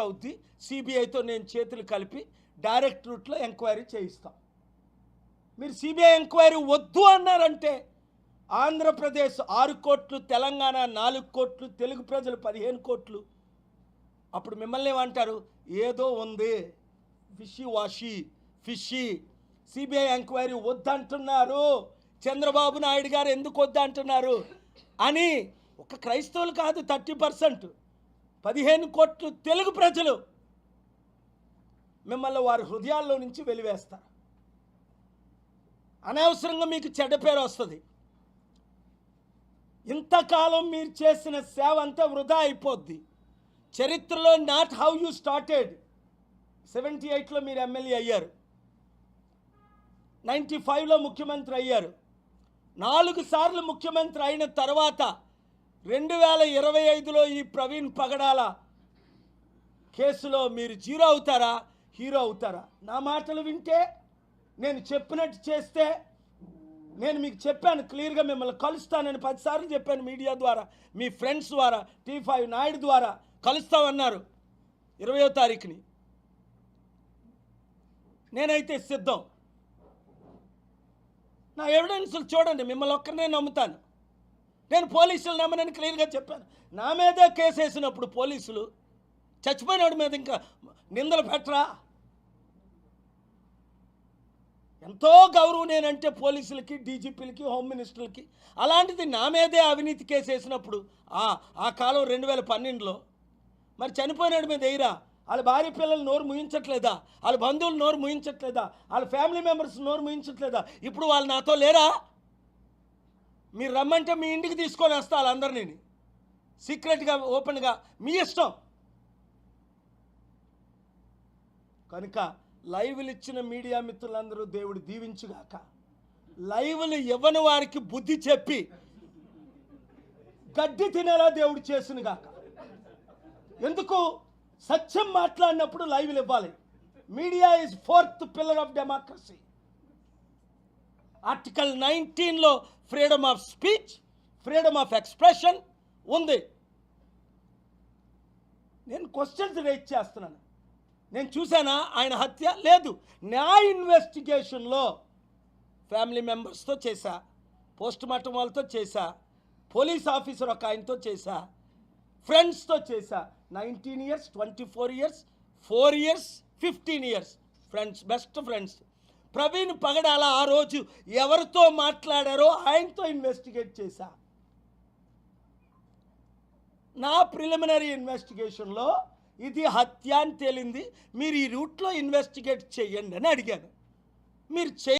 అవుద్ది. సిబిఐతో నేను చేతులు కలిపి డైరెక్ట్ రూట్లో ఎంక్వైరీ చేయిస్తాం. మీరు సిబిఐ ఎంక్వైరీ వద్దు అన్నారంటే ఆంధ్రప్రదేశ్ 6 కోట్లు, తెలంగాణ 4 కోట్లు, తెలుగు ప్రజలు 15 కోట్లు. అప్పుడు మిమ్మల్ని ఏమంటారు? ఏదో ఉంది, ఫిషీ. సిబిఐ ఎంక్వైరీ వద్దంటున్నారు, చంద్రబాబు నాయుడు గారు ఎందుకు వద్దంటున్నారు అని ఒక క్రైస్తవులు కాదు, 30%, 15 కోట్లు తెలుగు ప్రజలు మిమ్మల్ని వారి హృదయాల్లో నుంచి వెలివేస్తారు. అనవసరంగా మీకు చెడ్డ పేరు వస్తుంది. ఇంతకాలం మీరు చేసిన సేవ అంతా వృధా అయిపోద్ది. చరిత్రలో నాట్ హౌ యూ స్టార్టెడ్. 78లో మీరు ఎమ్మెల్యే అయ్యారు, 95లో ముఖ్యమంత్రి అయ్యారు. 4 సార్లు ముఖ్యమంత్రి అయిన తర్వాత 2025లో ఈ ప్రవీణ్ పగడాల కేసులో మీరు జీరో అవుతారా, హీరో అవుతారా? నా మాటలు వింటే, నేను చెప్పినట్టు చేస్తే, నేను మీకు చెప్పాను క్లియర్గా, మిమ్మల్ని కలుస్తానని 10 సార్లు చెప్పాను మీడియా ద్వారా, మీ ఫ్రెండ్స్ ద్వారా, T5 నాయుడు ద్వారా కలుస్తామన్నారు 20వ తారీఖుని. నేనైతే సిద్ధం. నా ఎవిడెన్స్లు చూడండి, మిమ్మల్ని ఒక్కరినే నమ్ముతాను. నేను పోలీసులు నమ్మనని క్లియర్గా చెప్పాను. నా మీదే కేసు వేసినప్పుడు పోలీసులు చచ్చిపోయినోడి మీద ఇంకా నిందలు పెట్టరా? ఎంతో గౌరవం నేనంటే పోలీసులకి, డీజీపీలకి, హోమ్ మినిస్టర్లకి. అలాంటిది నా మీదే అవినీతి కేసు వేసినప్పుడు ఆ కాలం 2012లో మరి చనిపోయినాడు మీద ఎయిరా? వాళ్ళ భార్య పిల్లలు నోరు ముయించట్లేదా? వాళ్ళ బంధువులు నోరు ముయించట్లేదా? వాళ్ళ ఫ్యామిలీ మెంబర్స్ నోరు ముయించట్లేదా? ఇప్పుడు వాళ్ళు నాతో లేరా? మీరు రమ్మంటే మీ ఇంటికి తీసుకొని వస్తా వాళ్ళందరినీ, సీక్రెట్గా, ఓపెన్గా, మీ ఇష్టం. కనుక లైవ్లు ఇచ్చిన మీడియా మిత్రులందరూ దేవుడు దీవించుగాక. లైవ్లు ఇవ్వని వారికి బుద్ధి చెప్పి గడ్డి తినేలా దేవుడు చేసునుగాక. ఎందుకు? సత్యం మాట్లాడినప్పుడు లైవ్లు ఇవ్వాలి. Media is 4th pillar of democracy. Article 19లో freedom of speech, freedom of expression ఉంది. నేను క్వశ్చన్స్ రేజ్ చేస్తున్నాను. నేను చూసానా ఆయన హత్య? లేదు. నా ఇన్వెస్టిగేషన్లో ఫ్యామిలీ మెంబర్స్తో చేశా, పోస్ట్ మార్టం వాళ్ళతో చేశా, పోలీస్ ఆఫీసర్ ఒక ఆయనతో చేశా, ఫ్రెండ్స్తో చేశా. 19 years, 24 years, 4 years, 15 years friends, best friends. Praveen Pagadala ఆ రోజు ఎవరితో మాట్లాడారో ఆయనతో ఇన్వెస్టిగేట్ చేశా. నా ప్రిలిమినరీ ఇన్వెస్టిగేషన్లో ఇది హత్య అని తేలింది. మీరు ఈ రూట్లో ఇన్వెస్టిగేట్ చేయండి అని అడిగాను. మీరు